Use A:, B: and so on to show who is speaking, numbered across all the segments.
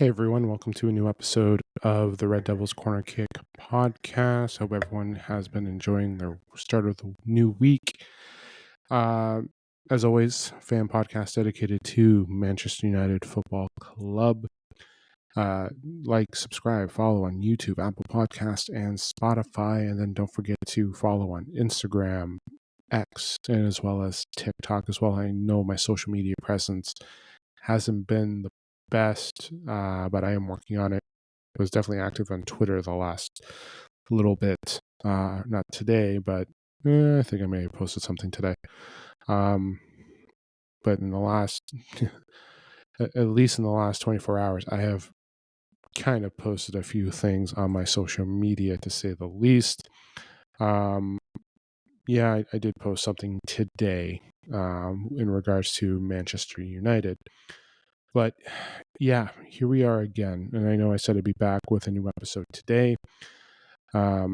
A: Hey everyone, welcome to a new episode of the Red Devils Corner Kick podcast. Hope everyone has been enjoying their start of the new week. Uh, as always, fan podcast dedicated to Manchester United Football Club. Like, subscribe, follow on YouTube, Apple Podcast, and Spotify. And then don't forget to follow on Instagram, X, and as well as TikTok as well. I know my social media presence hasn't been the best, but I am working on it. I was definitely active on Twitter the last little bit. Not today, but I think I may have posted something today. But in the last, at least in the last 24 hours, I have kind of posted a few things on my social media, to say the least. Yeah, I did post something today in regards to Manchester United. But yeah, here we are again. And I know I said I'd be back with a new episode today. I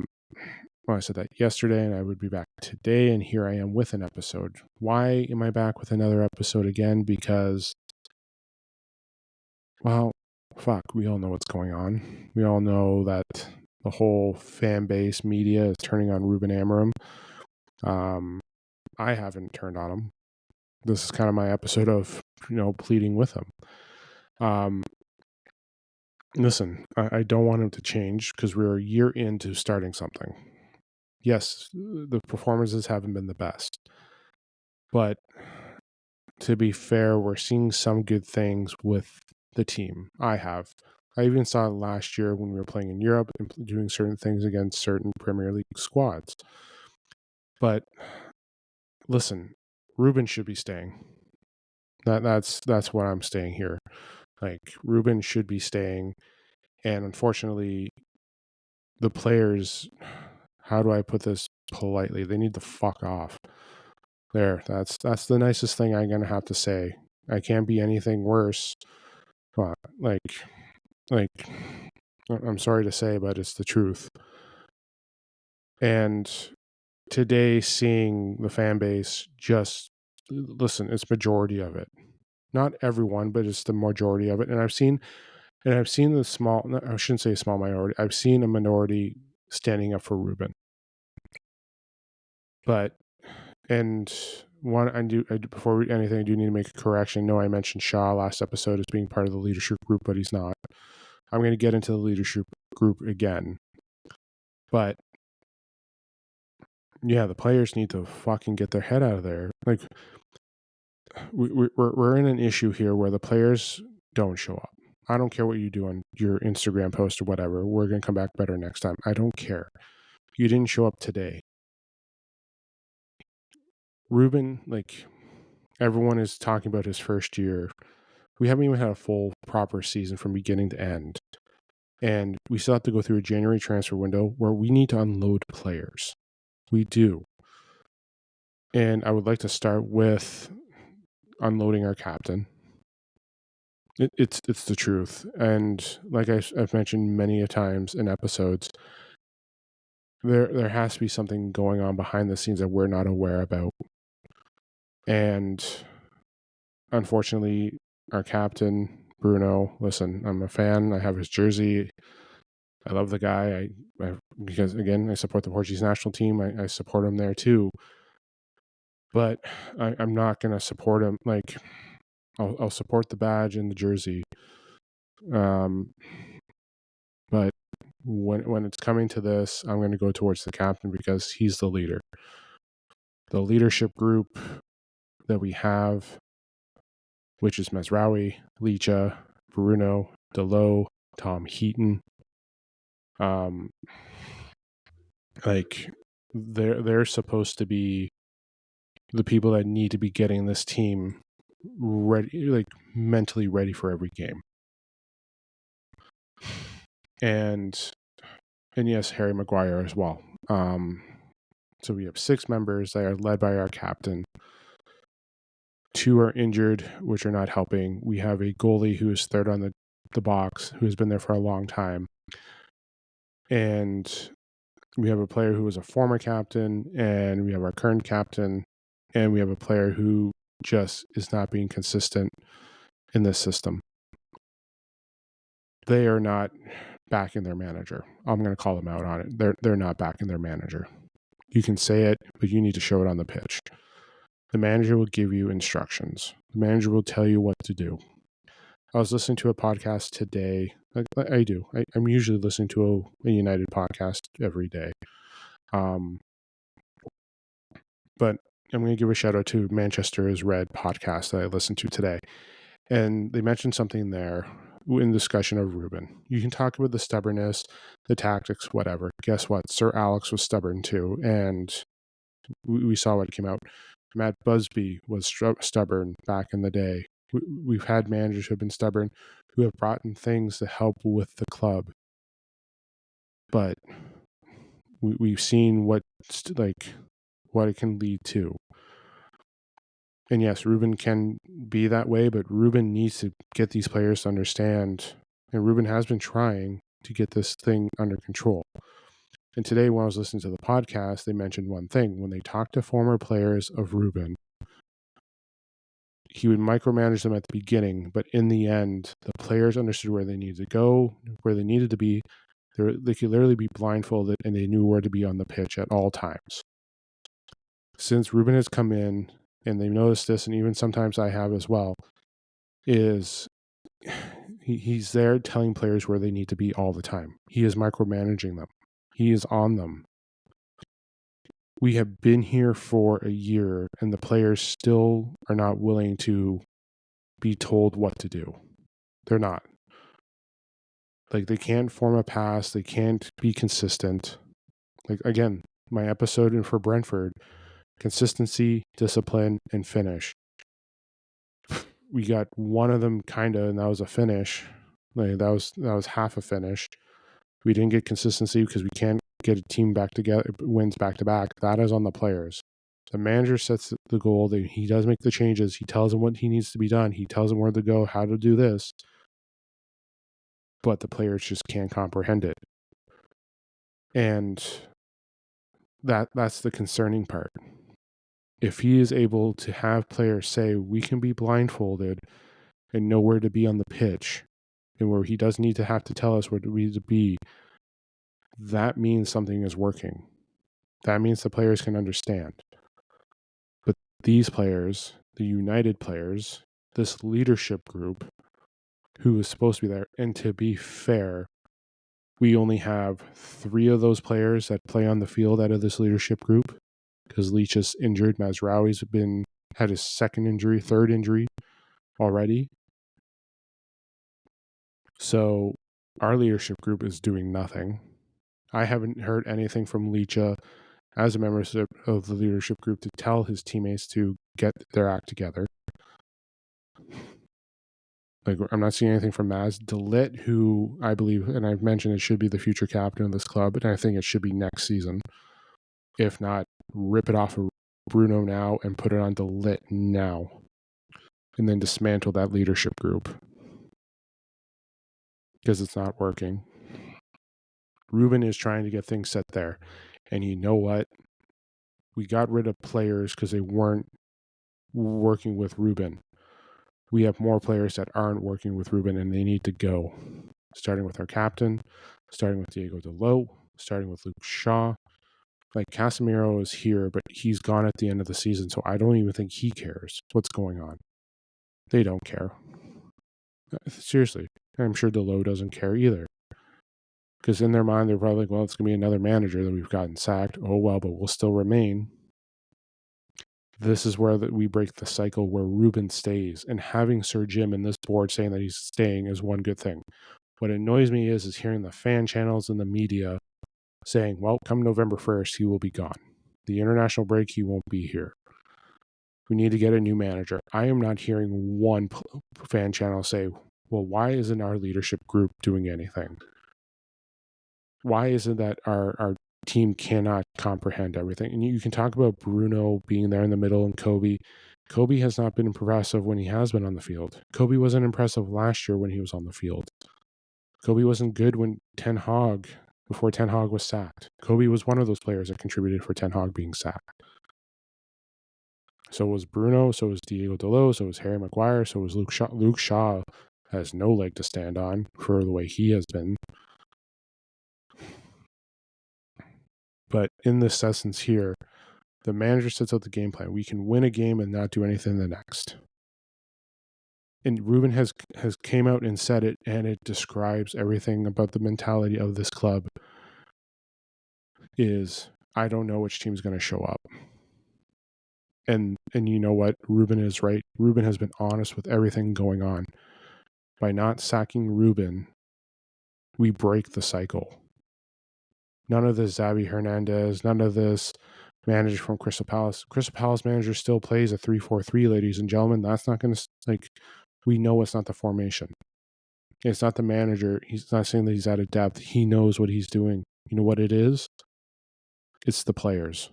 A: said that yesterday and I would be back today. And here I am with an episode. Why am I back with another episode again? Because, well, fuck, we all know what's going on. We all know that the whole fan base media is turning on Ruben Amorim. I haven't turned on him. This is kind of my episode of, pleading with him. Listen, I don't want him to change because we're a year into starting something. Yes, the performances haven't been the best. But to be fair, we're seeing some good things with the team. I even saw it last year when we were playing in Europe and doing certain things against certain Premier League squads. But listen, Ruben should be staying. That's why I'm staying here. Like, Ruben should be staying. And unfortunately, the players, how do I put this politely? They need to fuck off. There, that's the nicest thing I'm gonna have to say. I can't be anything worse. Like, I'm sorry to say, but it's the truth. And today, seeing the fan base just listen, it's majority of it. Not everyone, but it's the majority of it. And I've seen the small. I shouldn't say small minority. I've seen a minority standing up for Ruben. But before anything, I do need to make a correction. No, I mentioned Shaw last episode as being part of the leadership group, but he's not. I'm going to get into the leadership group again. But yeah, the players need to fucking get their head out of there. Like, we're in an issue here where the players don't show up. I don't care what you do on your Instagram post or whatever. We're going to come back better next time. I don't care. You didn't show up today. Ruben, like, everyone is talking about his first year. We haven't even had a full, proper season from beginning to end. And we still have to go through a January transfer window where we need to unload players. We do. And I would like to start with unloading our captain. It's the truth. And like I've mentioned many a times in episodes, there has to be something going on behind the scenes that we're not aware about. And unfortunately, our captain, Bruno, listen, I'm a fan. I have his jersey. I love the guy. Because again, I support the Portuguese national team. I support him there too. But I'm not going to support him. Like, I'll support the badge and the jersey. But when it's coming to this, I'm going to go towards the captain because he's the leader. The leadership group that we have, which is Mesraoui, Licha, Bruno, Delo, Tom Heaton. Like, they're supposed to be the people that need to be getting this team ready, like mentally ready for every game. And yes, Harry Maguire as well. So we have 6 members that are led by our captain. 2 are injured, which are not helping. We have a goalie who is third on the box, who has been there for a long time. And we have a player who is a former captain, and we have our current captain, and we have a player who just is not being consistent in this system. they are not backing their manager. I'm going to call them out on it. They're not backing their manager. You can say it, but you need to show it on the pitch. The manager will give you instructions. The manager will tell you what to do. I was listening to a podcast today. I do. I'm usually listening to a United podcast every day. But I'm going to give a shout out to Manchester is Red podcast that I listened to today. And they mentioned something there in discussion of Ruben. You can talk about the stubbornness, the tactics, whatever. Guess what? Sir Alex was stubborn too. And we saw what came out. Matt Busby was stubborn back in the day. We've had managers who have been stubborn, who have brought in things to help with the club. But we've seen what it can lead to. And yes, Ruben can be that way, but Ruben needs to get these players to understand, and Ruben has been trying to get this thing under control. And today, when I was listening to the podcast, they mentioned one thing. When they talked to former players of Ruben, he would micromanage them at the beginning, but in the end, the players understood where they needed to go, where they needed to be. They could literally be blindfolded, and they knew where to be on the pitch at all times. Since Ruben has come in, and they've noticed this, and even sometimes I have as well, is he's there telling players where they need to be all the time. He is micromanaging them. He is on them. We have been here for a year, and the players still are not willing to be told what to do. They're not. Like, they can't form a pass. They can't be consistent. Like, again, my episode for Brentford, consistency, discipline, and finish. We got one of them kind of, and that was a finish. Like, that was half a finish. We didn't get consistency because we can't get a team back together, wins back to back. That is on the players. The manager sets the goal. He does make the changes. He tells them what he needs to be done. He tells them where to go, how to do this. But the players just can't comprehend it. And that's the concerning part. If he is able to have players say, we can be blindfolded and know where to be on the pitch, and where he does need to have to tell us where we need to be, that means something is working. That means the players can understand. But these players, the United players, this leadership group who is supposed to be there, and to be fair, we only have 3 of those players that play on the field out of this leadership group, because Leach is injured. Mazraoui's had his third injury already. So our leadership group is doing nothing. I haven't heard anything from Leacha as a member of the leadership group to tell his teammates to get their act together. Like, I'm not seeing anything from Maz DeLitt, who I believe, and I've mentioned it should be the future captain of this club, and I think it should be next season. If not, rip it off of Bruno now and put it on DeLitt now, and then dismantle that leadership group, because it's not working. Ruben is trying to get things set there. And you know what? We got rid of players because they weren't working with Ruben. We have more players that aren't working with Ruben, and they need to go. Starting with our captain, starting with Diego Dalot, starting with Luke Shaw. Like, Casemiro is here, but he's gone at the end of the season, so I don't even think he cares what's going on. They don't care. Seriously. I'm sure Dalot doesn't care either. Because in their mind, they're probably like, well, it's going to be another manager that we've gotten sacked. Oh, well, but we'll still remain. This is where we break the cycle where Ruben stays. And having Sir Jim and this board saying that he's staying is one good thing. What annoys me is hearing the fan channels and the media saying, well, come November 1st, he will be gone. The international break, he won't be here. We need to get a new manager. I am not hearing one fan channel say, well, why isn't our leadership group doing anything? Why is it that our team cannot comprehend everything? And you can talk about Bruno being there in the middle and Kobe. Kobe has not been impressive when he has been on the field. Kobe wasn't impressive last year when he was on the field. Kobe wasn't good before Ten Hag was sacked. Kobe was one of those players that contributed for Ten Hag being sacked. So was Bruno, so was Diego Dalot, so was Harry Maguire, so was Luke Shaw has no leg to stand on for the way he has been. But in this essence here, the manager sets out the game plan. We can win a game and not do anything the next. And Ruben has came out and said it, and it describes everything about the mentality of this club. Is I don't know which team's going to show up. And you know what? Ruben is right. Ruben has been honest with everything going on. By not sacking Ruben, we break the cycle. None of this Xavi Hernandez, none of this manager from Crystal Palace. Crystal Palace manager still plays a 3-4-3, ladies and gentlemen. That's not going to, we know it's not the formation. It's not the manager. He's not saying that he's out of depth. He knows what he's doing. You know what it is? It's the players.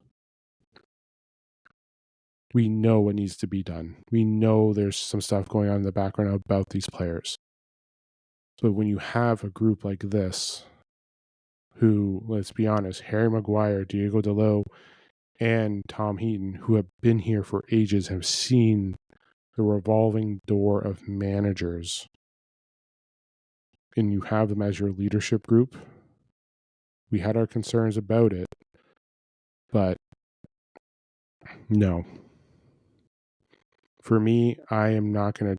A: We know what needs to be done. We know there's some stuff going on in the background about these players. But when you have a group like this, who, let's be honest, Harry Maguire, Diego Dalot, and Tom Heaton, who have been here for ages, have seen the revolving door of managers, and you have them as your leadership group, we had our concerns about it, but no. For me, I am not going to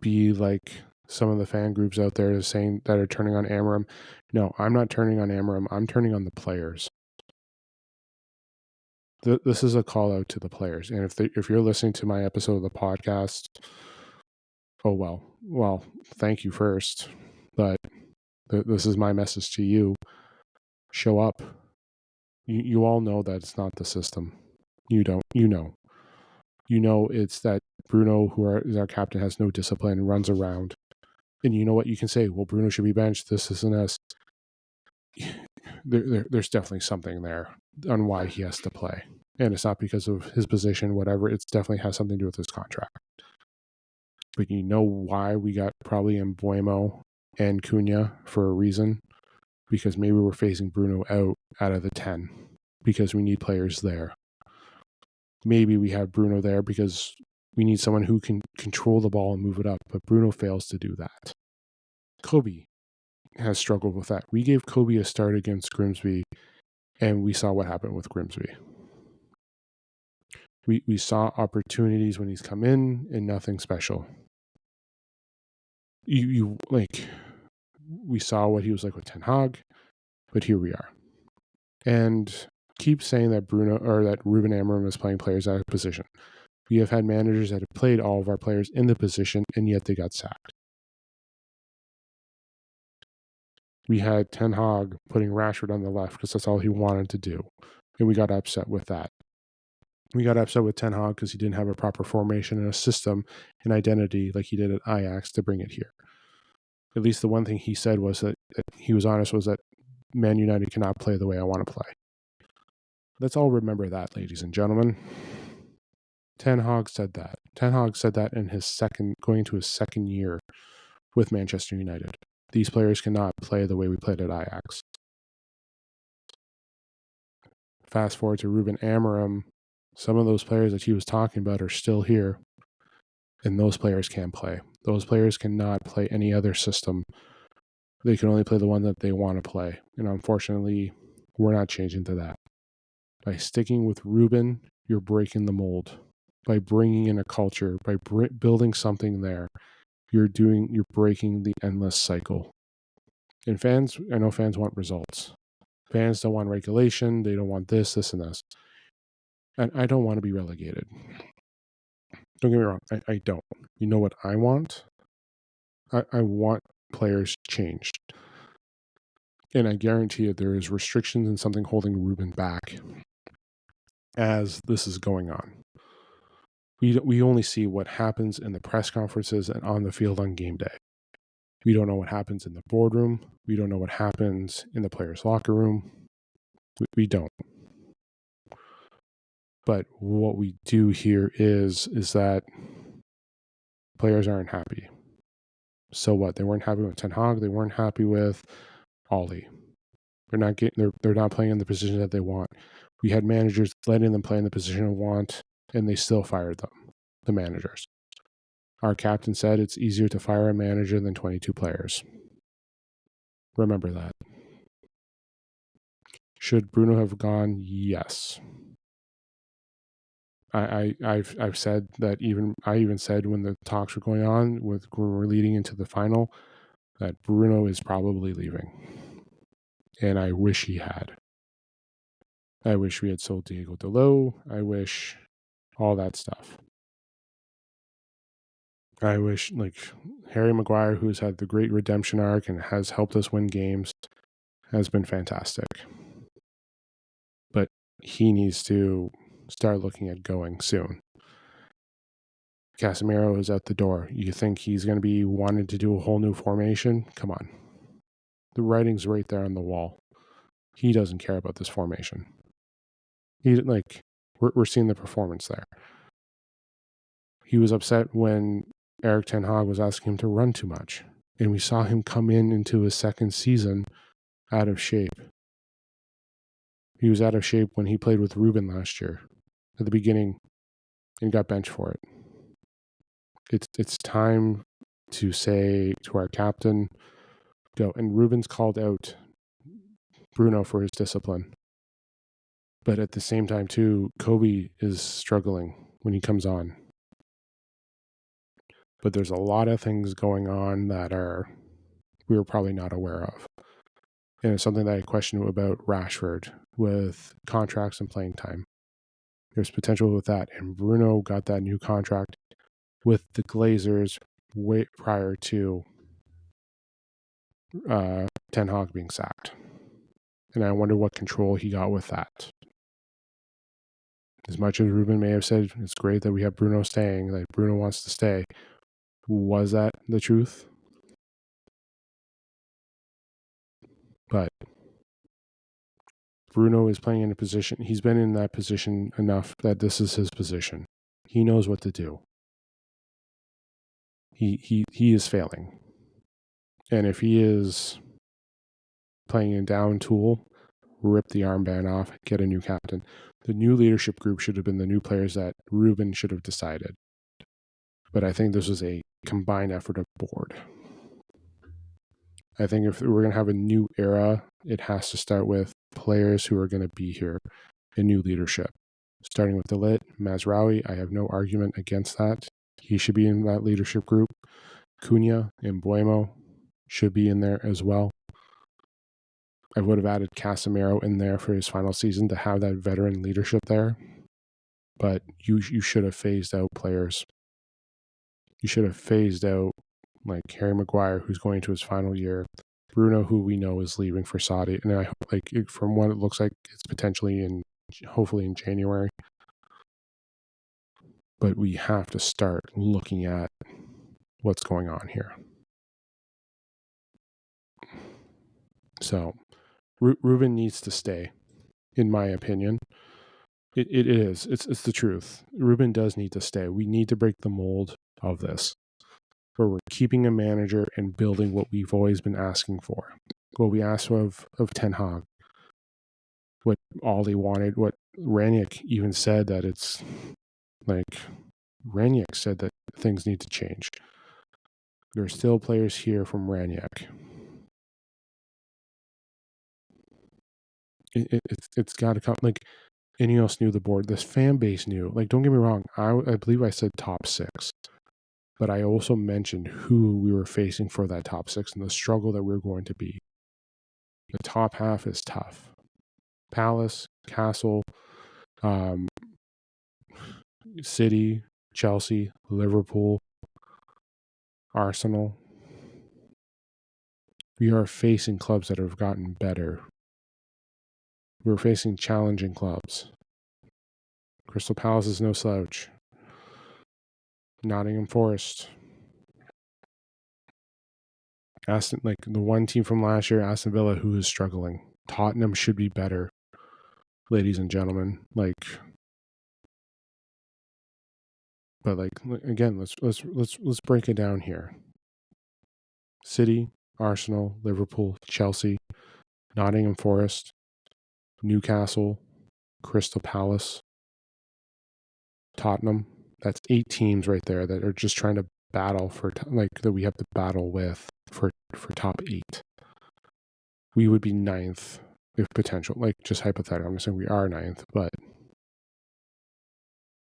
A: be like some of the fan groups out there saying that are turning on Amorim. No, I'm not turning on Amorim. I'm turning on the players. This is a call out to the players. And if you're listening to my episode of the podcast, oh, well, thank you first. But this is my message to you. Show up. You all know that it's not the system. You don't. You know it's that Bruno, who is our captain, has no discipline and runs around. And you know what? You can say, well, Bruno should be benched. This and this. There's definitely something there on why he has to play. And it's not because of his position, whatever. It definitely has something to do with his contract. But you know why we got probably Mbuemo and Cunha for a reason? Because maybe we're phasing Bruno out of the 10 because we need players there. Maybe we have Bruno there because we need someone who can control the ball and move it up, but Bruno fails to do that. Kobe has struggled with that. We gave Kobe a start against Grimsby, and we saw what happened with Grimsby. We saw opportunities when he's come in and nothing special. We saw what he was like with Ten Hag, but here we are. And keep saying that Ruben Amorim is playing players out of position. We have had managers that have played all of our players in the position, and yet they got sacked. We had Ten Hag putting Rashford on the left because that's all he wanted to do, and we got upset with that. We got upset with Ten Hag because he didn't have a proper formation and a system and identity like he did at Ajax to bring it here. At least the one thing he said was that he was honest was that Man United cannot play the way I want to play. Let's all remember that, ladies and gentlemen. Ten Hag said that. Ten Hag said that in going into his second year with Manchester United. These players cannot play the way we played at Ajax. Fast forward to Ruben Amorim. Some of those players that he was talking about are still here, and those players can't play. Those players cannot play any other system. They can only play the one that they want to play, and unfortunately, we're not changing to that. By sticking with Ruben, you're breaking the mold. By bringing in a culture, by building something there, you're breaking the endless cycle. And I know fans want results. Fans don't want regulation. They don't want this, and this. And I don't want to be relegated. Don't get me wrong. I don't. You know what I want? I want players changed. And I guarantee you there is restrictions and something holding Ruben back as this is going on. We only see what happens in the press conferences and on the field on game day. We don't know what happens in the boardroom. We don't know what happens in the players' locker room. We don't. But what we do here is that players aren't happy. So what? They weren't happy with Ten Hag. They weren't happy with Ollie. They're not playing in the position that they want. We had managers letting them play in the position they want, and they still fired them, the managers. Our captain said it's easier to fire a manager than 22 players. Remember that. Should Bruno have gone? Yes. I've said that I even said when the talks were going on when we're leading into the final that Bruno is probably leaving. And I wish he had. I wish we had sold Diego Dalot. I wish all that stuff. I wish, Harry Maguire, who's had the great redemption arc and has helped us win games, has been fantastic. But he needs to start looking at going soon. Casemiro is out the door. You think he's going to be wanting to do a whole new formation? Come on. The writing's right there on the wall. He doesn't care about this formation. We're seeing the performance there. He was upset when Erik ten Hag was asking him to run too much. And we saw him come into his second season out of shape. He was out of shape when he played with Ruben last year at the beginning and got benched for it. It's time to say to our captain, go. And Ruben's called out Bruno for his discipline. But at the same time, too, Kobe is struggling when he comes on. But there's a lot of things going on that we were probably not aware of. And it's something that I question about Rashford with contracts and playing time. There's potential with that. And Bruno got that new contract with the Glazers way prior to Ten Hag being sacked. And I wonder what control he got with that. As much as Ruben may have said it's great that we have Bruno staying, that Bruno wants to stay, was that the truth? But Bruno is playing in a position, he's been in that position enough that this is his position. He knows what to do. He is failing. And if he is playing a down tool, rip the armband off, get a new captain. The new leadership group should have been the new players that Ruben should have decided. But I think this was a combined effort of board. I think if we're going to have a new era, it has to start with players who are going to be here in new leadership. Starting with Delit, Mazraoui, I have no argument against that. He should be in that leadership group. Cunha and Buemo should be in there as well. I would have added Casemiro in there for his final season to have that veteran leadership there. But you should have phased out players. You should have phased out like Harry Maguire, who's going to his final year. Bruno, who we know is leaving for Saudi. And I hope, from what it looks like, it's potentially hopefully in January. But we have to start looking at what's going on here. So Ruben needs to stay, in my opinion. It is. It's the truth. Ruben does need to stay. We need to break the mold of this, where we're keeping a manager and building what we've always been asking for. What we asked of Ten Hag. What Ollie wanted. What Ranić even said that it's like Ranić said that things need to change. There are still players here from Ranić. It's got to come. Like, Ineos knew the board. This fan base knew. Like, don't get me wrong. I believe I said top 6. But I also mentioned who we were facing for that top 6 and the struggle that we're going to be. The top half is tough. Palace, Castle, City, Chelsea, Liverpool, Arsenal. We are facing clubs that have gotten better. We're facing challenging clubs. Crystal Palace is no slouch. Nottingham Forest. Aston, like the one team from last year, Aston Villa, who is struggling. Tottenham should be better, ladies and gentlemen. But again, let's break it down here. City, Arsenal, Liverpool, Chelsea, Nottingham Forest, Newcastle, Crystal Palace, Tottenham. That's 8 teams right there that are just trying to battle for that we have to battle with for top 8. We would be 9th if potential, like just hypothetical. I'm not saying we are 9th, but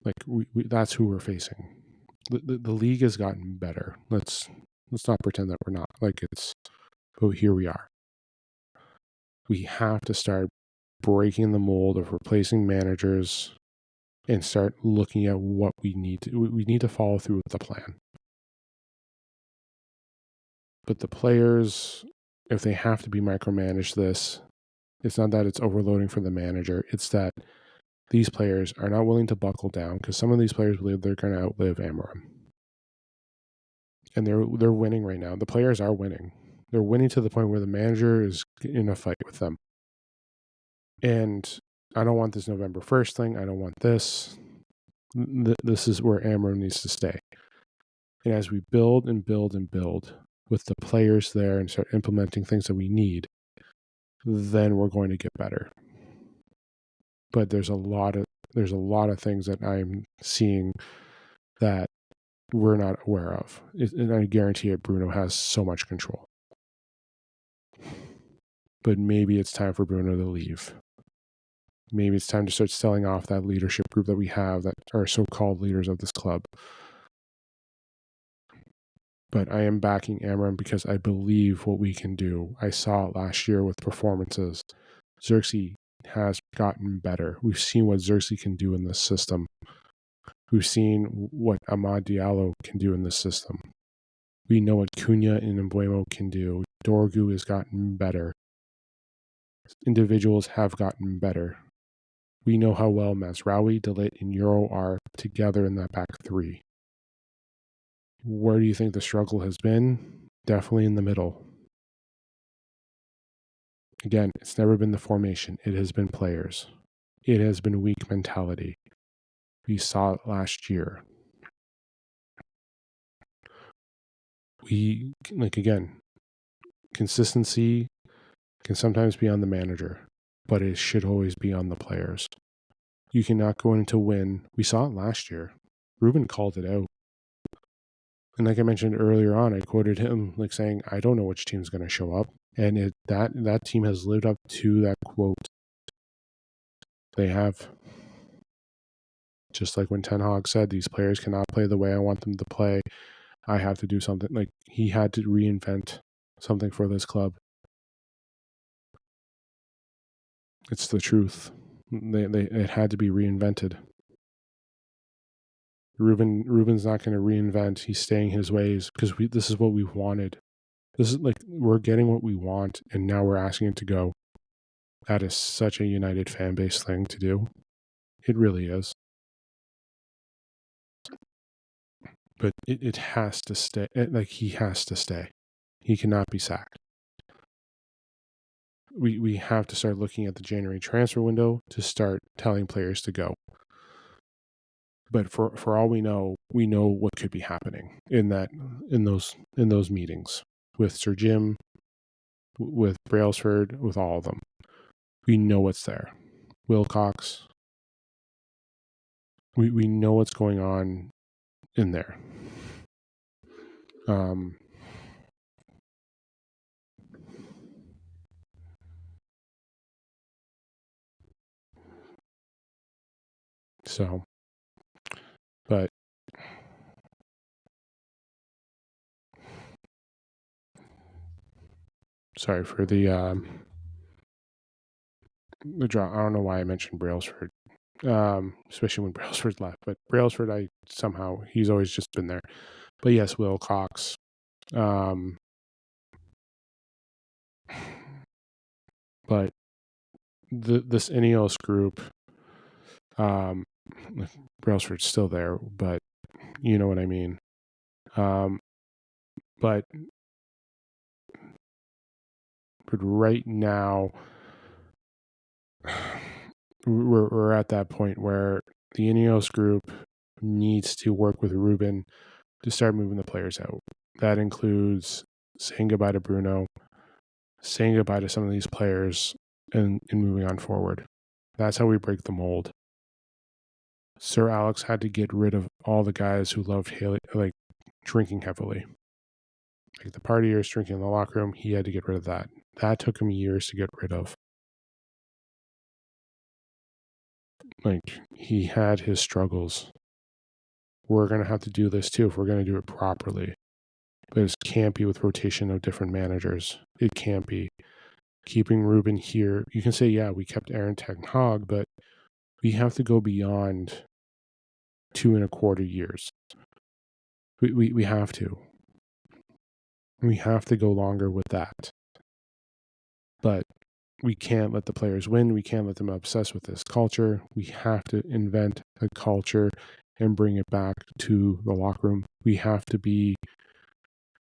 A: like we that's who we're facing. The league has gotten better. Let's not pretend that we're not. Like but here we are. We have to start breaking the mold of replacing managers and start looking at what we need to. We need to follow through with the plan. But the players, if they have to be micromanaged this, it's not that it's overloading for the manager. It's that these players are not willing to buckle down because some of these players believe they're going to outlive Amorim. And they're winning right now. The players are winning. They're winning to the point where the manager is in a fight with them. And I don't want this November 1st thing. I don't want this. This is where Amorim needs to stay. And as we build and build and build with the players there and start implementing things that we need, then we're going to get better. But there's a lot of things that I'm seeing that we're not aware of. And I guarantee it, Bruno has so much control. But maybe it's time for Bruno to leave. Maybe it's time to start selling off that leadership group that we have that are so-called leaders of this club. But I am backing Amorim because I believe what we can do. I saw it last year with performances. Xerxes has gotten better. We've seen what Xerxes can do in this system. We've seen what Amad Diallo can do in this system. We know what Cunha and Mbuemo can do. Dorgu has gotten better. Individuals have gotten better. We know how well Mazraoui, De Ligt, and Euro are together in that back three. Where do you think the struggle has been? Definitely in the middle. Again, it's never been the formation. It has been players. It has been weak mentality. We saw it last year. Again, consistency can sometimes be on the manager, but it should always be on the players. You cannot go in to win. We saw it last year. Ruben called it out. And like I mentioned earlier on, I quoted him saying, I don't know which team's going to show up. And that team has lived up to that quote. They have. Just like when Ten Hag said, these players cannot play the way I want them to play. I have to do something. Like, he had to reinvent something for this club. It's the truth. It had to be reinvented. Ruben's not going to reinvent. He's staying his ways because this is what we've wanted. This is we're getting what we want, and now we're asking it to go. That is such a United fan base thing to do. It really is. But it has to stay. He has to stay. He cannot be sacked. We have to start looking at the January transfer window to start telling players to go. But for all we know what could be happening in those meetings with Sir Jim, with Brailsford, with all of them. We know what's there. Wilcox. We know what's going on in there. So, but sorry for the draw. I don't know why I mentioned Brailsford, especially when Brailsford left. But Brailsford, he's always just been there. But yes, Wilcox. But this Ineos group, Brailsford's still there, but you know what I mean. But right now, we're at that point where the Ineos group needs to work with Ruben to start moving the players out. That includes saying goodbye to Bruno, saying goodbye to some of these players, and moving on forward. That's how we break the mold. Sir Alex had to get rid of all the guys who loved Haley, drinking heavily. Like the partiers drinking in the locker room, he had to get rid of that. That took him years to get rid of. Like, he had his struggles. We're going to have to do this too if we're going to do it properly. But it can't be with rotation of different managers. It can't be. Keeping Ruben here, you can say, yeah, we kept Aaron Ten Hag, but we have to go beyond 2.25 years. We have to. We have to go longer with that. But we can't let the players win. We can't let them obsess with this culture. We have to invent a culture and bring it back to the locker room. We have to be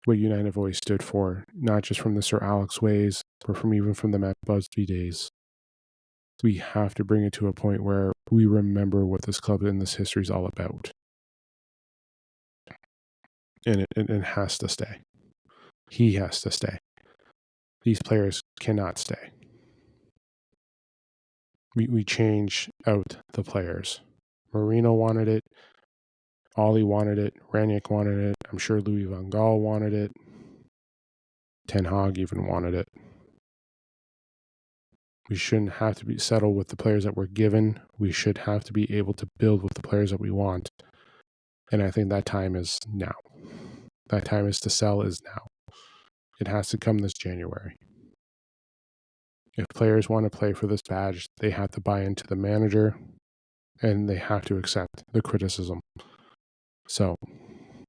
A: what United have always stood for, not just from the Sir Alex ways, but even from the Matt Busby days. We have to bring it to a point where we remember what this club and this history is all about. And it has to stay. He has to stay. These players cannot stay. We change out the players. Marino wanted it. Ollie wanted it. Ranić wanted it. I'm sure Louis van Gaal wanted it. Ten Hag even wanted it. We shouldn't have to be settled with the players that we're given. We should have to be able to build with the players that we want. And I think that time is now. That time is to sell is now. It has to come this January. If players want to play for this badge, they have to buy into the manager and they have to accept the criticism. So,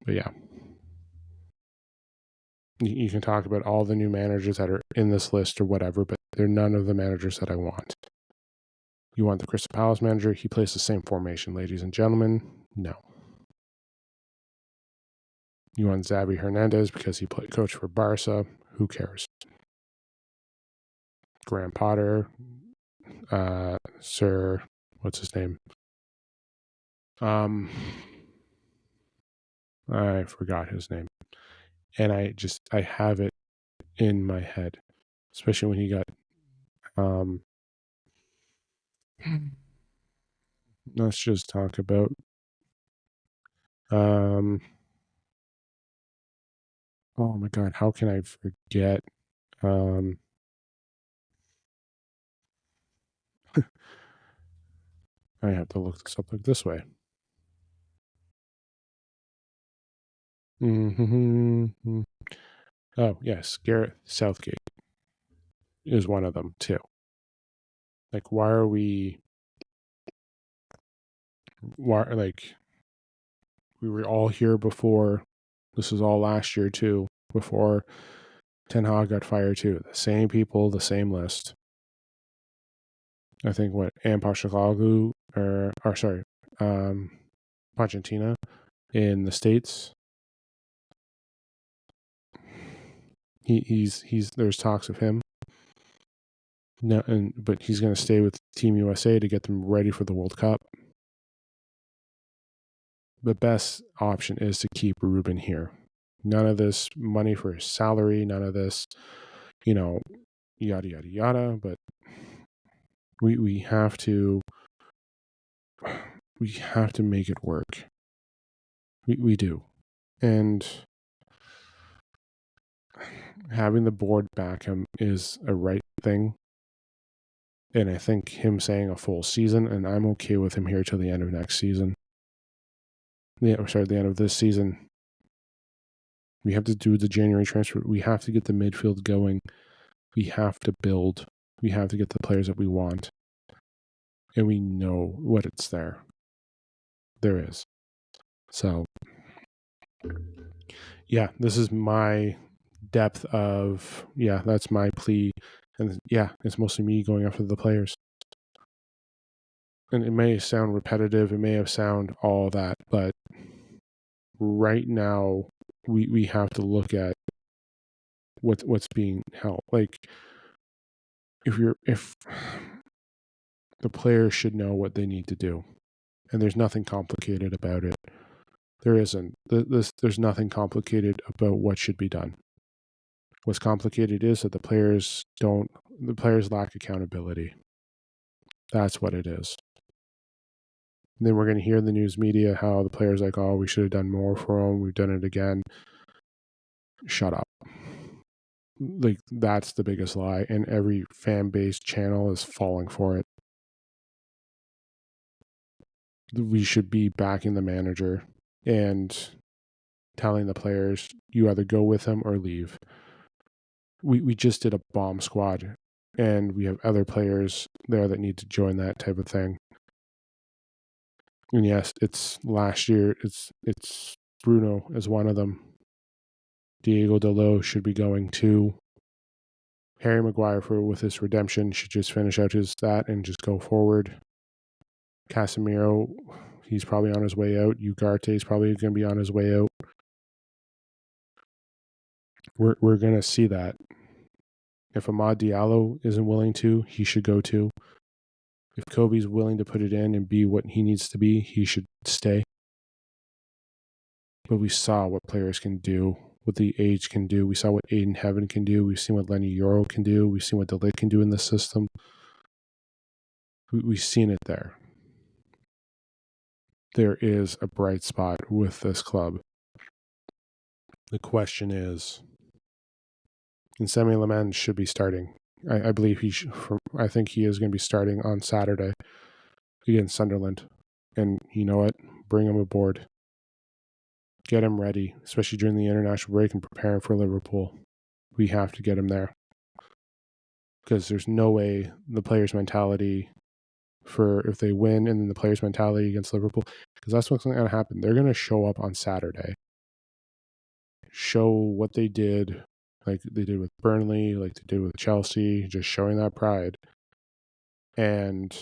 A: but yeah. You can talk about all the new managers that are in this list or whatever, but they're none of the managers that I want. You want the Crystal Palace manager? He plays the same formation, ladies and gentlemen. No. You want Xavi Hernandez because he coached for Barca? Who cares? Graham Potter, Sir, what's his name? I forgot his name. And I have it in my head, especially when he got, let's just talk about, oh my God, how can I forget? I have to look this up like this way. Mm-hmm. Oh, yes, Gareth Southgate is one of them, too. Like, we were all here before, this was all last year, too, before Ten Hag got fired, too. The same people, the same list. I think Pochettino, Pochettino in the States. He's there's talks of him. No, but he's going to stay with Team USA to get them ready for the World Cup. The best option is to keep Ruben here. None of this money for his salary, none of this, yada, yada, yada. But we have to make it work. We do. And having the board back him is a right thing. And I think him saying a full season, and I'm okay with him here till the end of next season. The end of this season. We have to do the January transfer. We have to get the midfield going. We have to build. We have to get the players that we want. And we know what it's there. There is. So, yeah, this is my depth of, that's my plea. And it's mostly me going after the players. And it may sound repetitive. It may have sound all that. But right now, we have to look at what's being held. Like, if the players should know what they need to do, and there's nothing complicated about it. There isn't. There's nothing complicated about what should be done. What's complicated is that the players lack accountability. That's what it is. And then we're going to hear in the news media how the players like, oh, we should have done more for him. We've done it again. Shut up. Like, that's the biggest lie, and every fan base channel is falling for it. We should be backing the manager and telling the players, you either go with him or leave. We just did a bomb squad, and we have other players there that need to join that type of thing. And yes, it's last year. It's Bruno as one of them. Diego Dalot should be going too. Harry Maguire, with his redemption, should just finish out his that and just go forward. Casemiro, he's probably on his way out. Ugarte is probably going to be on his way out. We're going to see that. If Amad Diallo isn't willing to, he should go too. If Kobe's willing to put it in and be what he needs to be, he should stay. But we saw what players can do, what the age can do. We saw what Aiden Heaven can do. We've seen what Lenny Yoro can do. We've seen what De Ligt can do in the system. We've seen it there. There is a bright spot with this club. The question is, and Semi Lamand should be starting. I believe I think he is going to be starting on Saturday against Sunderland. And you know what? Bring him aboard. Get him ready, especially during the international break and preparing for Liverpool. We have to get him there. Because there's no way the players' mentality for if they win and then the players' mentality against Liverpool, because that's what's going to happen. They're going to show up on Saturday, show what they did, like they did with Burnley, like they did with Chelsea, just showing that pride. And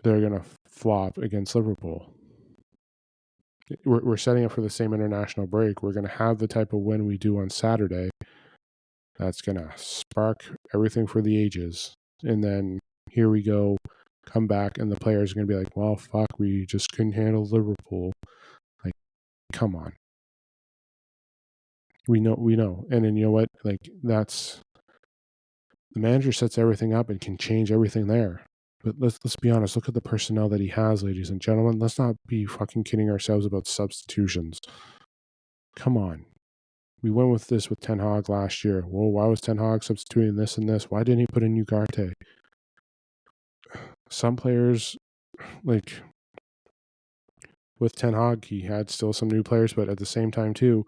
A: they're going to flop against Liverpool. We're setting up for the same international break. We're going to have the type of win we do on Saturday. That's going to spark everything for the ages. And then here we go, come back, and the players are going to be like, well, fuck, we just couldn't handle Liverpool. Like, come on. We know. And then you know what? Like, that's the manager sets everything up and can change everything there. But let's be honest. Look at the personnel that he has, ladies and gentlemen. Let's not be fucking kidding ourselves about substitutions. Come on. We went with this with Ten Hag last year. Well, why was Ten Hag substituting this and this? Why didn't he put in Ugarte? Some players, like with Ten Hag, he had still some new players, but at the same time too,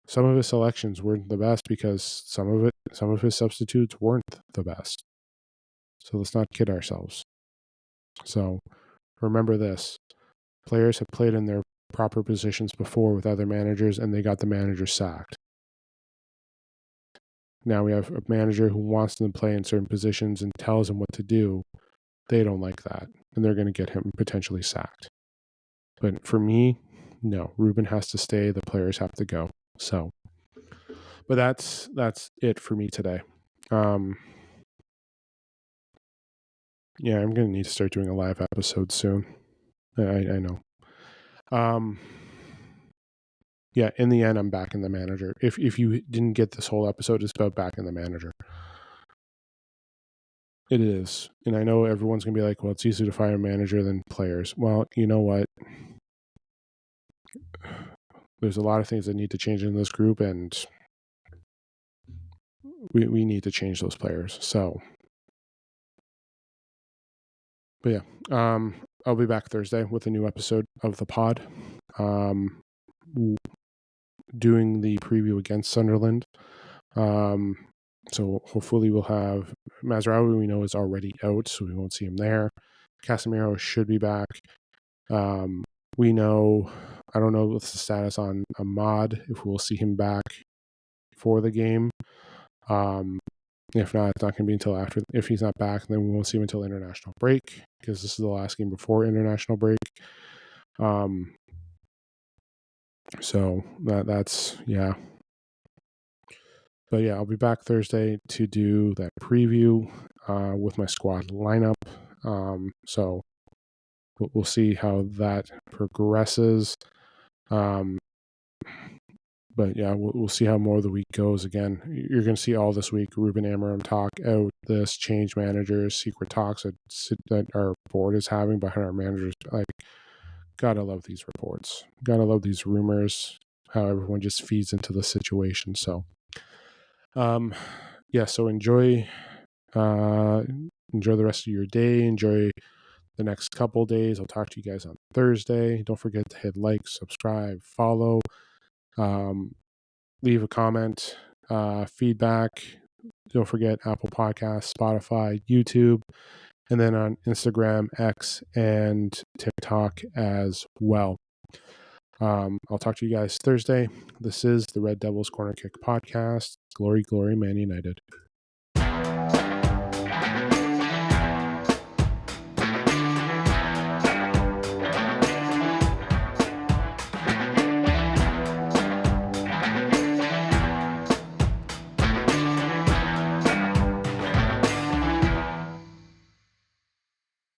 A: some of his selections weren't the best because some of his substitutes weren't the best. So let's not kid ourselves. So remember this. Players have played in their proper positions before with other managers and they got the manager sacked. Now we have a manager who wants them to play in certain positions and tells them what to do. They don't like that, and they're going to get him potentially sacked. But for me, no. Ruben has to stay. The players have to go. So, but that's it for me today. Yeah, I'm going to need to start doing a live episode soon. I know. Yeah, in the end, I'm backing the manager. If you didn't get this whole episode, it's about backing the manager. It is. And I know everyone's going to be like, well, it's easier to fire a manager than players. Well, you know what? There's a lot of things that need to change in this group, and we need to change those players. So, but yeah, I'll be back Thursday with a new episode of the pod. Doing the preview against Sunderland. So hopefully we'll have Mazraoui, we know, is already out, so we won't see him there. Casemiro should be back. We know, I don't know what's the status on Ahmad, if we'll see him back for the game. If not, it's not going to be until after. If he's not back, then we won't see him until international break, because this is the last game before international break. So that's, yeah. But yeah, I'll be back Thursday to do that preview with my squad lineup. So we'll see how that progresses. But yeah, we'll see how more of the week goes. Again, you're going to see all this week Ruben Amorim talk out this, change managers, secret talks that our board is having behind our managers, like Gotta love these reports. Gotta love these rumors. How everyone just feeds into the situation. So, yeah. So enjoy the rest of your day. Enjoy the next couple days. I'll talk to you guys on Thursday. Don't forget to hit like, subscribe, follow, leave a comment, feedback. Don't forget Apple Podcasts, Spotify, YouTube, and then on Instagram, X, and TikTok as well. I'll talk to you guys Thursday. This is the Red Devils Corner Kick Podcast. Glory, glory, Man United.